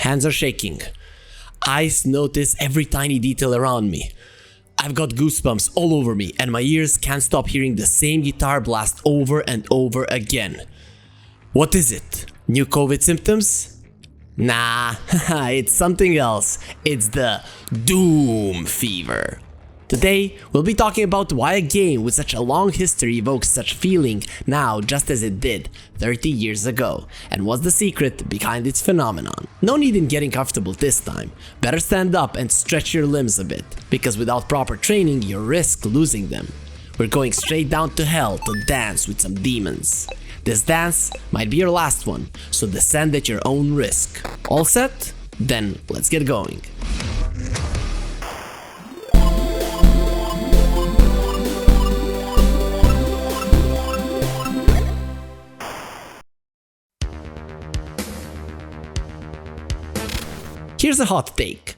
Hands are shaking. Eyes notice every tiny detail around me. I've got goosebumps all over me and my ears can't stop hearing the same guitar blast over and over again. What is it? New COVID symptoms? Nah, it's something else. It's the Doom fever. Today, we'll be talking about why a game with such a long history evokes such feeling now just as it did 30 years ago, and what's the secret behind its phenomenon. No need in getting comfortable this time. Better stand up and stretch your limbs a bit, because without proper training, you risk losing them. We're going straight down to hell to dance with some demons. This dance might be your last one, so descend at your own risk. All set? Then let's get going. Here's a hot take.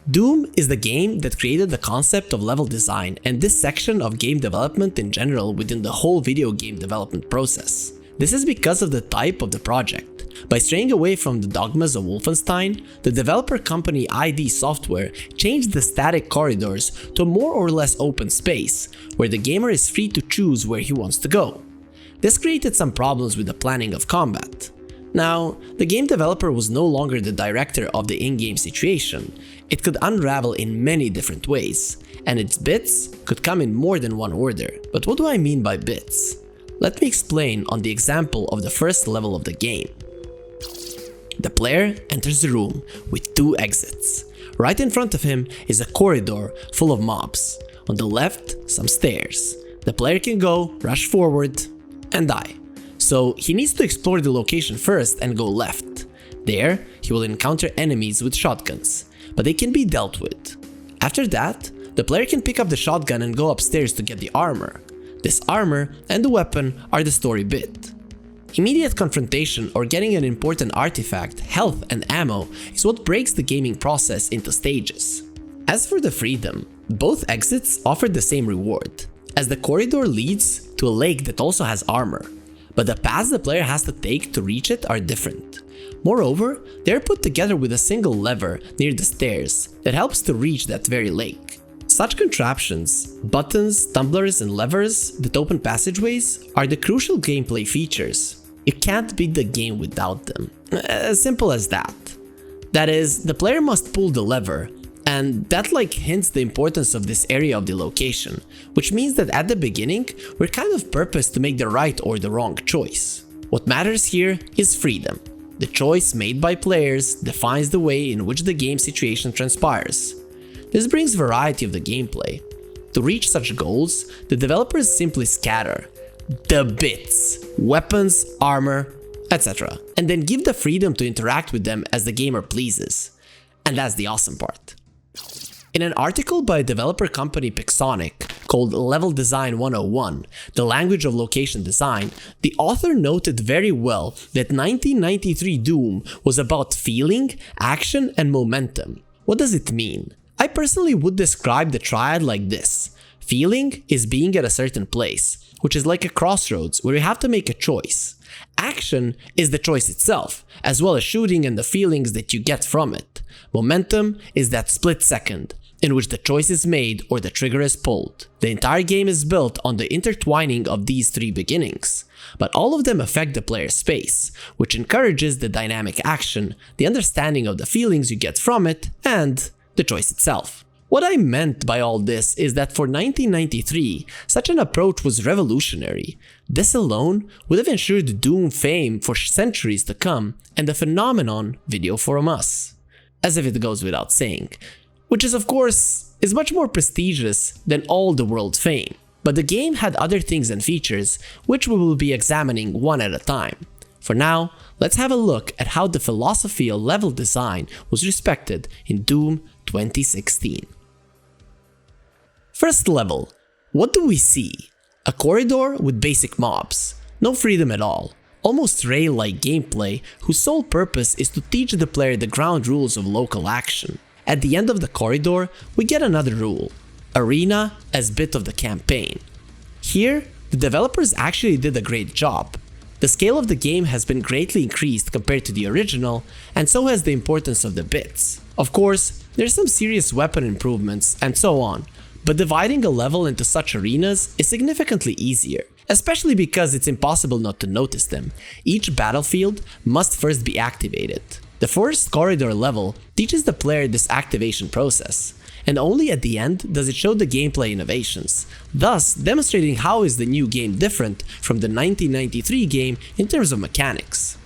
Doom is the game that created the concept of level design and this section of game development in general within the whole video game development process. This is because of the type of the project. By straying away from the dogmas of Wolfenstein, the developer company ID Software changed the static corridors to a more or less open space, where the gamer is free to choose where he wants to go. This created some problems with the planning of combat. Now, the game developer was no longer the director of the in-game situation. It could unravel in many different ways, and its bits could come in more than one order. But what do I mean by bits? Let me explain on the example of the first level of the game. The player enters the room with two exits. Right in front of him is a corridor full of mobs. On the left, some stairs. The player can go, rush forward, and die. So he needs to explore the location first and go left. There, he will encounter enemies with shotguns, but they can be dealt with. After that, the player can pick up the shotgun and go upstairs to get the armor. This armor and the weapon are the story bit. Immediate confrontation or getting an important artifact, health and ammo is what breaks the gaming process into stages. As for the freedom, both exits offer the same reward, as the corridor leads to a lake that also has armor. But the paths the player has to take to reach it are different. Moreover, they are put together with a single lever near the stairs that helps to reach that very lake. Such contraptions, buttons, tumblers and levers that open passageways are the crucial gameplay features. You can't beat the game without them. As simple as that. That is, the player must pull the lever, and that hints the importance of this area of the location, which means that at the beginning, we're kind of purposed to make the right or the wrong choice. What matters here is freedom. The choice made by players defines the way in which the game situation transpires. This brings variety of the gameplay. To reach such goals, the developers simply scatter the bits, weapons, armor, etc., and then give the freedom to interact with them as the gamer pleases. And that's the awesome part. In an article by developer company Pixonic called Level Design 101, the language of location design, the author noted very well that 1993 Doom was about feeling, action, and momentum. What does it mean? I personally would describe the triad like this. Feeling is being at a certain place, which is like a crossroads where you have to make a choice. Action is the choice itself, as well as shooting and the feelings that you get from it. Momentum is that split second in which the choice is made or the trigger is pulled. The entire game is built on the intertwining of these three beginnings, but all of them affect the player's space, which encourages the dynamic action, the understanding of the feelings you get from it, and the choice itself. What I meant by all this is that for 1993, such an approach was revolutionary. This alone would have ensured Doom fame for centuries to come and the phenomenon video from us. As if it goes without saying. Which is of course, is much more prestigious than all the world fame. But the game had other things and features, which we will be examining one at a time. For now, let's have a look at how the philosophy of level design was respected in Doom 2016. First level. What do we see? A corridor with basic mobs. No freedom at all. Almost rail-like gameplay whose sole purpose is to teach the player the ground rules of local action. At the end of the corridor, we get another rule. Arena as bit of the campaign. Here, the developers actually did a great job. The scale of the game has been greatly increased compared to the original, and so has the importance of the bits. Of course, there's some serious weapon improvements and so on, but dividing a level into such arenas is significantly easier, especially because it's impossible not to notice them. Each battlefield must first be activated. The first corridor level teaches the player this activation process, and only at the end does it show the gameplay innovations, thus demonstrating how is the new game different from the 1993 game in terms of mechanics.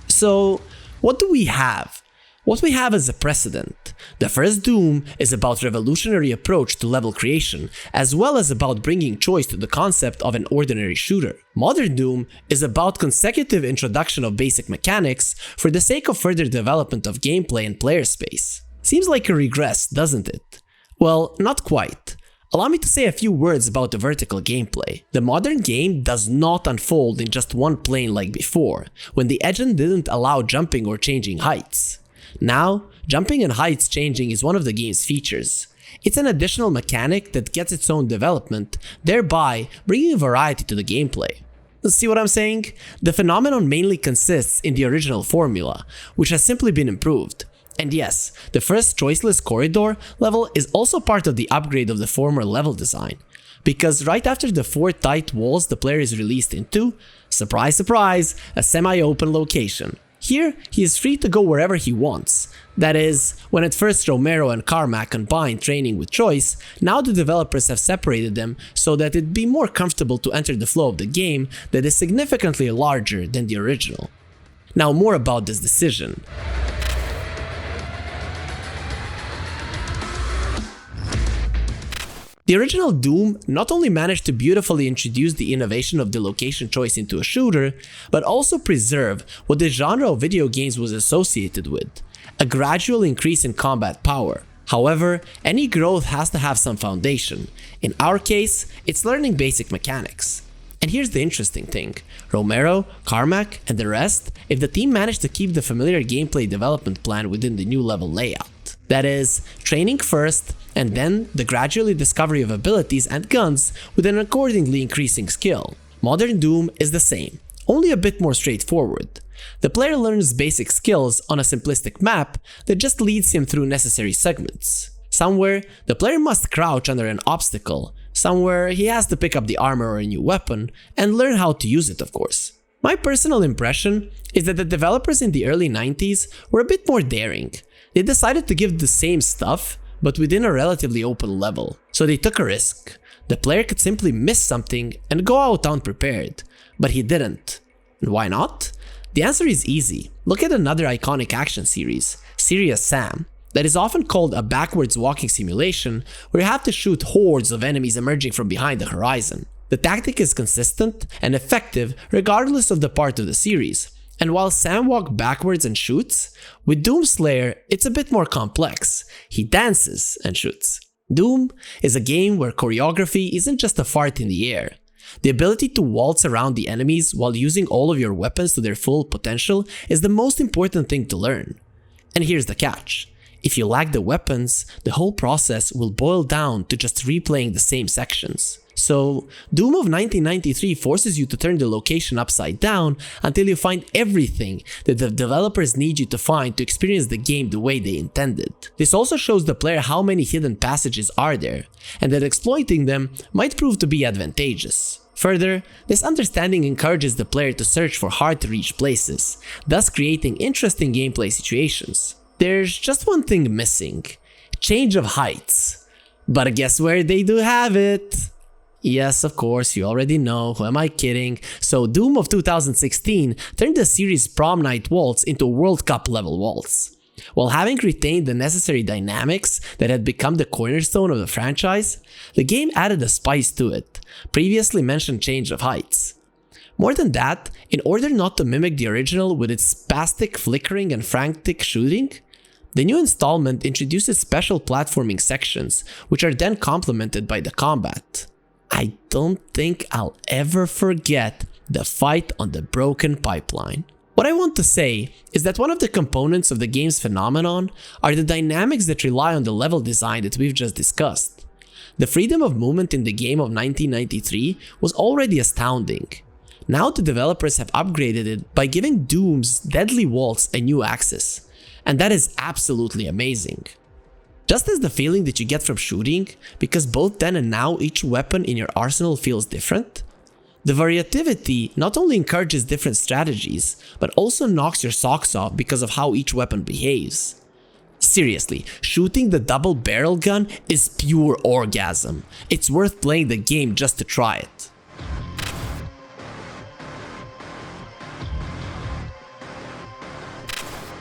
So, what do we have? What we have is a precedent. The first Doom is about revolutionary approach to level creation, as well as about bringing choice to the concept of an ordinary shooter. Modern Doom is about consecutive introduction of basic mechanics for the sake of further development of gameplay and player space. Seems like a regress, doesn't it? Well, not quite. Allow me to say a few words about the vertical gameplay. The modern game does not unfold in just one plane like before, when the engine didn't allow jumping or changing heights. Now, jumping and heights changing is one of the game's features. It's an additional mechanic that gets its own development, thereby bringing variety to the gameplay. See what I'm saying? The phenomenon mainly consists in the original formula, which has simply been improved. And yes, the first choiceless corridor level is also part of the upgrade of the former level design, because right after the 4 tight walls the player is released into, surprise surprise, a semi-open location. Here, he is free to go wherever he wants. That is, when at first Romero and Carmack combined training with choice, now the developers have separated them so that it'd be more comfortable to enter the flow of the game that is significantly larger than the original. Now more about this decision. The original Doom not only managed to beautifully introduce the innovation of the location choice into a shooter, but also preserve what the genre of video games was associated with, a gradual increase in combat power. However, any growth has to have some foundation. In our case, it's learning basic mechanics. And here's the interesting thing, Romero, Carmack, and the rest, if the team managed to keep the familiar gameplay development plan within the new level layout. That is, training first, and then the gradually discovery of abilities and guns with an accordingly increasing skill. Modern Doom is the same, only a bit more straightforward. The player learns basic skills on a simplistic map that just leads him through necessary segments. Somewhere, the player must crouch under an obstacle, somewhere he has to pick up the armor or a new weapon, and learn how to use it, of course. My personal impression is that the developers in the early 90s were a bit more daring. They decided to give the same stuff, but within a relatively open level. So they took a risk. The player could simply miss something and go out unprepared, but he didn't. And why not? The answer is easy. Look at another iconic action series, Serious Sam, that is often called a backwards walking simulation where you have to shoot hordes of enemies emerging from behind the horizon. The tactic is consistent and effective regardless of the part of the series. And while Sam walks backwards and shoots, with Doomslayer it's a bit more complex. He dances and shoots. Doom is a game where choreography isn't just a fart in the air. The ability to waltz around the enemies while using all of your weapons to their full potential is the most important thing to learn. And here's the catch. If you lack the weapons, the whole process will boil down to just replaying the same sections. So, Doom of 1993 forces you to turn the location upside down until you find everything that the developers need you to find to experience the game the way they intended. This also shows the player how many hidden passages are there, and that exploiting them might prove to be advantageous. Further, this understanding encourages the player to search for hard-to-reach places, thus creating interesting gameplay situations. There's just one thing missing: change of heights. But guess where they do have it? Yes, of course, you already know, who am I kidding? So Doom of 2016 turned the series' prom night waltz into a World Cup level waltz. While having retained the necessary dynamics that had become the cornerstone of the franchise, the game added a spice to it, previously mentioned change of heights. More than that, in order not to mimic the original with its spastic flickering and frantic shooting, the new installment introduces special platforming sections, which are then complemented by the combat. I don't think I'll ever forget the fight on the broken pipeline. What I want to say is that one of the components of the game's phenomenon are the dynamics that rely on the level design that we've just discussed. The freedom of movement in the game of 1993 was already astounding. Now the developers have upgraded it by giving Doom's deadly waltz a new axis, and that is absolutely amazing. Just as the feeling that you get from shooting, because both then and now each weapon in your arsenal feels different, the variativity not only encourages different strategies, but also knocks your socks off because of how each weapon behaves. Seriously, shooting the double barrel gun is pure orgasm. It's worth playing the game just to try it.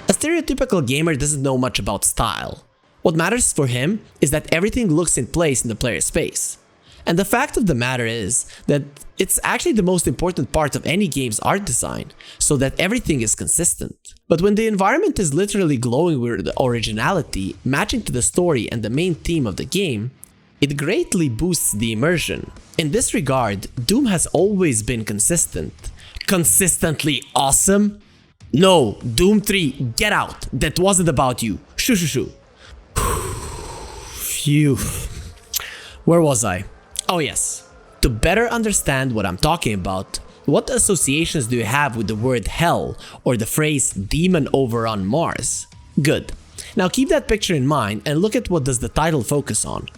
A stereotypical gamer doesn't know much about style. What matters for him is that everything looks in place in the player space. And the fact of the matter is that it's actually the most important part of any game's art design, so that everything is consistent. But when the environment is literally glowing with originality, matching to the story and the main theme of the game, it greatly boosts the immersion. In this regard, Doom has always been consistent. Consistently awesome? No, Doom 3, get out! That wasn't about you. Shoo shoo shoo. Phew. Where was I? Oh yes. To better understand what I'm talking about, what associations do you have with the word hell or the phrase demon over on Mars? Good. Now keep that picture in mind and look at what does the title focus on.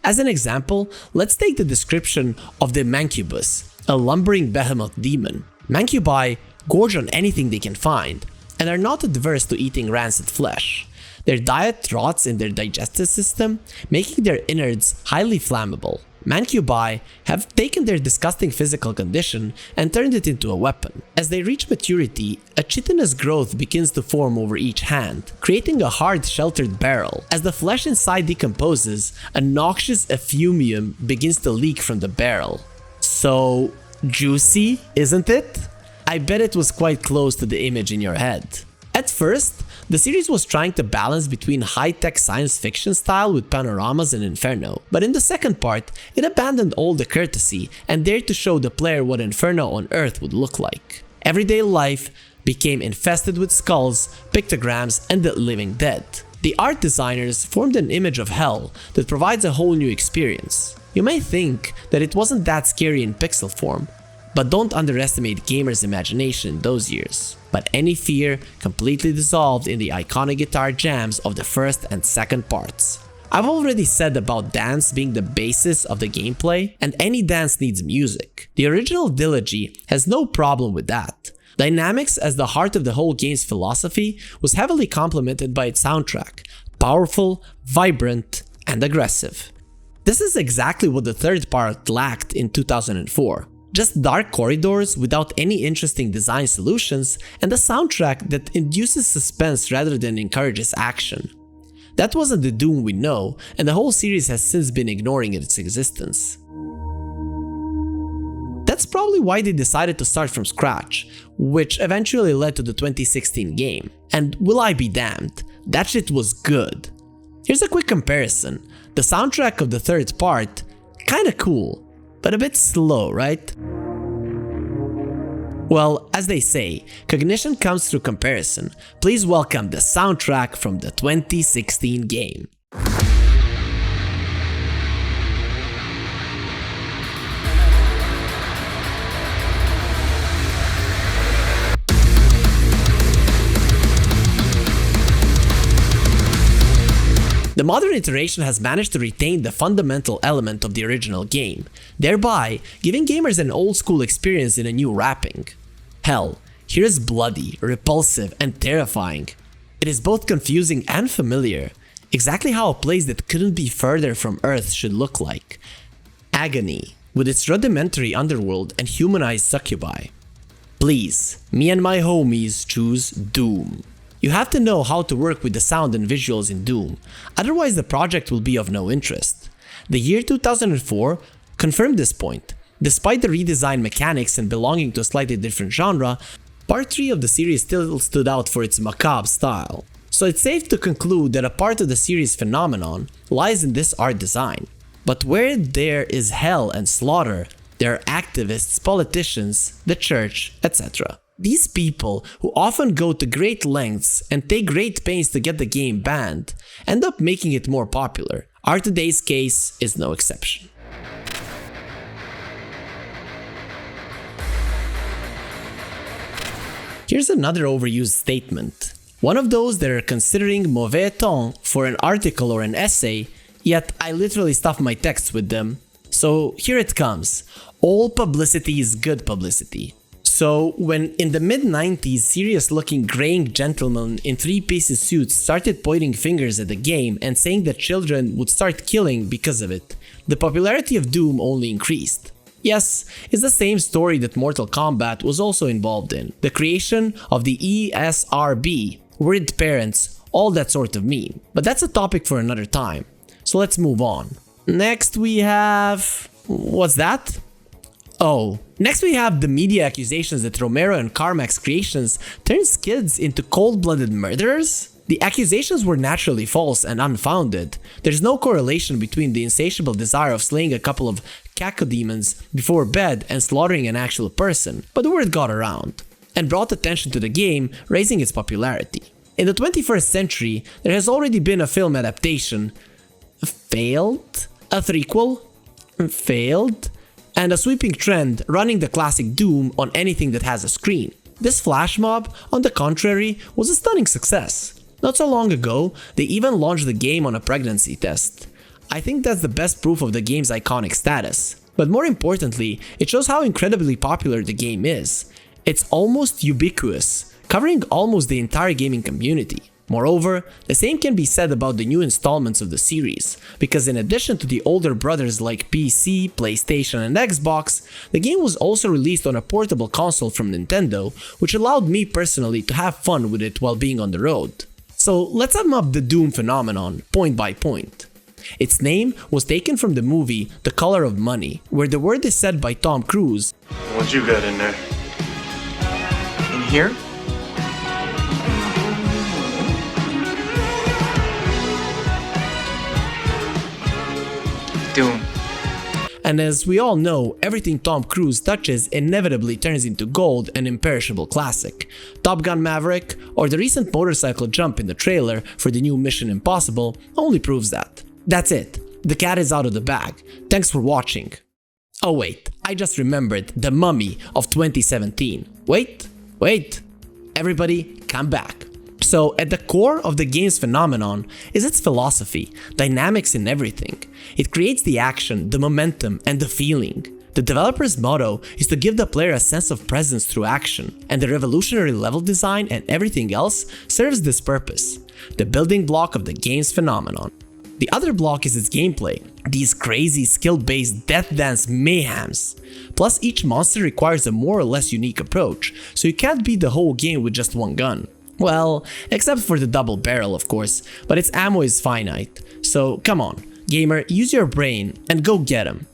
As an example, let's take the description of the Mancubus, a lumbering behemoth demon. Mancubi gorge on anything they can find and are not adverse to eating rancid flesh. Their diet rots in their digestive system, making their innards highly flammable. Mancubi have taken their disgusting physical condition and turned it into a weapon. As they reach maturity, a chitinous growth begins to form over each hand, creating a hard sheltered barrel. As the flesh inside decomposes, a noxious effluvium begins to leak from the barrel. So juicy, isn't it? I bet it was quite close to the image in your head. At first, the series was trying to balance between high-tech science fiction style with panoramas and Inferno, but in the second part, it abandoned all the courtesy and dared to show the player what Inferno on Earth would look like. Everyday life became infested with skulls, pictograms, and the living dead. The art designers formed an image of hell that provides a whole new experience. You may think that it wasn't that scary in pixel form, but don't underestimate gamers' imagination in those years. But any fear completely dissolved in the iconic guitar jams of the first and second parts. I've already said about dance being the basis of the gameplay, and any dance needs music. The original Dilogy has no problem with that. Dynamics as the heart of the whole game's philosophy was heavily complemented by its soundtrack, powerful, vibrant, and aggressive. This is exactly what the third part lacked in 2004. Just dark corridors without any interesting design solutions and a soundtrack that induces suspense rather than encourages action. That wasn't the Doom we know, and the whole series has since been ignoring its existence. That's probably why they decided to start from scratch, which eventually led to the 2016 game. And will I be damned, that shit was good. Here's a quick comparison. The soundtrack of the third part, kinda cool, but a bit slow, right? Well, as they say, cognition comes through comparison. Please welcome the soundtrack from the 2016 game. The modern iteration has managed to retain the fundamental element of the original game, thereby giving gamers an old-school experience in a new wrapping. Hell, here is bloody, repulsive, and terrifying. It is both confusing and familiar, exactly how a place that couldn't be further from Earth should look like. Agony, with its rudimentary underworld and humanized succubi. Please, me and my homies choose Doom. You have to know how to work with the sound and visuals in Doom, otherwise the project will be of no interest. The year 2004 confirmed this point. Despite the redesigned mechanics and belonging to a slightly different genre, part 3 of the series still stood out for its macabre style. So it's safe to conclude that a part of the series' phenomenon lies in this art design. But where there is hell and slaughter, there are activists, politicians, the church, etc. These people, who often go to great lengths and take great pains to get the game banned, end up making it more popular. Our today's case is no exception. Here's another overused statement. One of those that are considering mauvais ton for an article or an essay, yet I literally stuff my texts with them. So here it comes. All publicity is good publicity. So when in the mid-90s serious-looking graying gentlemen in three-piece suits started pointing fingers at the game and saying that children would start killing because of it, the popularity of Doom only increased. Yes, it's the same story that Mortal Kombat was also involved in. The creation of the ESRB, worried parents, all that sort of meme. But that's a topic for another time. So let's move on. Next we have... what's that? Oh, next we have the media accusations that Romero and Carmack's creations turns kids into cold-blooded murderers? The accusations were naturally false and unfounded. There's no correlation between the insatiable desire of slaying a couple of cacodemons before bed and slaughtering an actual person, but the word got around and brought attention to the game, raising its popularity. In the 21st century, there has already been a film adaptation, failed, a threequel, failed, and a sweeping trend running the classic Doom on anything that has a screen. This flash mob, on the contrary, was a stunning success. Not so long ago, they even launched the game on a pregnancy test. I think that's the best proof of the game's iconic status. But more importantly, it shows how incredibly popular the game is. It's almost ubiquitous, covering almost the entire gaming community. Moreover, the same can be said about the new installments of the series, because in addition to the older brothers like PC, PlayStation and Xbox, the game was also released on a portable console from Nintendo, which allowed me personally to have fun with it while being on the road. So let's sum up the Doom phenomenon, point by point. Its name was taken from the movie The Color of Money, where the word is said by Tom Cruise. What you got in there? In here? Doom. And as we all know, everything Tom Cruise touches inevitably turns into gold and imperishable classic. Top Gun Maverick, or the recent motorcycle jump in the trailer for the new Mission Impossible, only proves that. That's it. The cat is out of the bag. Thanks for watching. Oh wait, I just remembered The Mummy of 2017. Wait. Everybody, come back. So, at the core of the game's phenomenon is its philosophy, dynamics in everything. It creates the action, the momentum, and the feeling. The developer's motto is to give the player a sense of presence through action, and the revolutionary level design and everything else serves this purpose, the building block of the game's phenomenon. The other block is its gameplay, these crazy skill-based death dance mayhems. Plus, each monster requires a more or less unique approach, so you can't beat the whole game with just one gun. Well, except for the double barrel of course, but its ammo is finite. So come on, gamer, use your brain and go get him.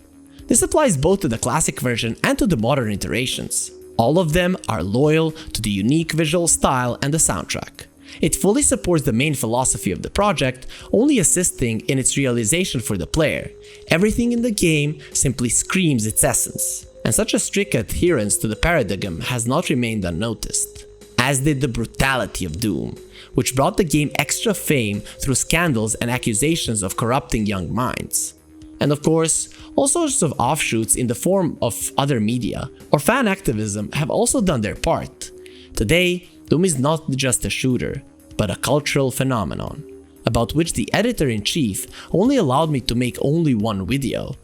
This applies both to the classic version and to the modern iterations. All of them are loyal to the unique visual style and the soundtrack. It fully supports the main philosophy of the project, only assisting in its realization for the player. Everything in the game simply screams its essence. And such a strict adherence to the paradigm has not remained unnoticed. As did the brutality of Doom, which brought the game extra fame through scandals and accusations of corrupting young minds. And of course, all sorts of offshoots in the form of other media or fan activism have also done their part. Today, Doom is not just a shooter, but a cultural phenomenon, about which the editor-in-chief only allowed me to make only one video.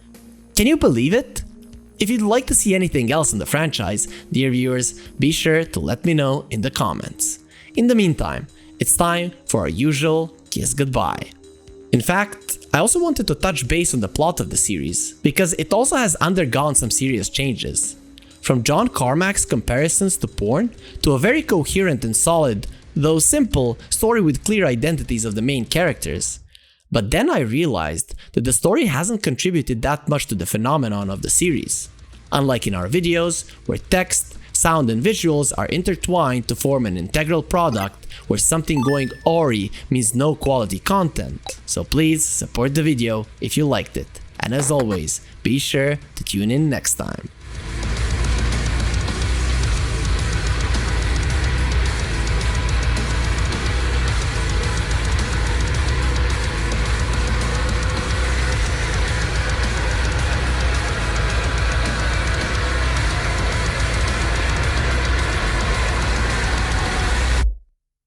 Can you believe it? If you'd like to see anything else in the franchise, dear viewers, be sure to let me know in the comments. In the meantime, it's time for our usual kiss goodbye. In fact, I also wanted to touch base on the plot of the series, because it also has undergone some serious changes. From John Carmack's comparisons to porn, to a very coherent and solid, though simple, story with clear identities of the main characters. But then I realized that the story hasn't contributed that much to the phenomenon of the series. Unlike in our videos, where text, sound and visuals are intertwined to form an integral product, where something going awry means no quality content. So please support the video if you liked it. And as always, be sure to tune in next time.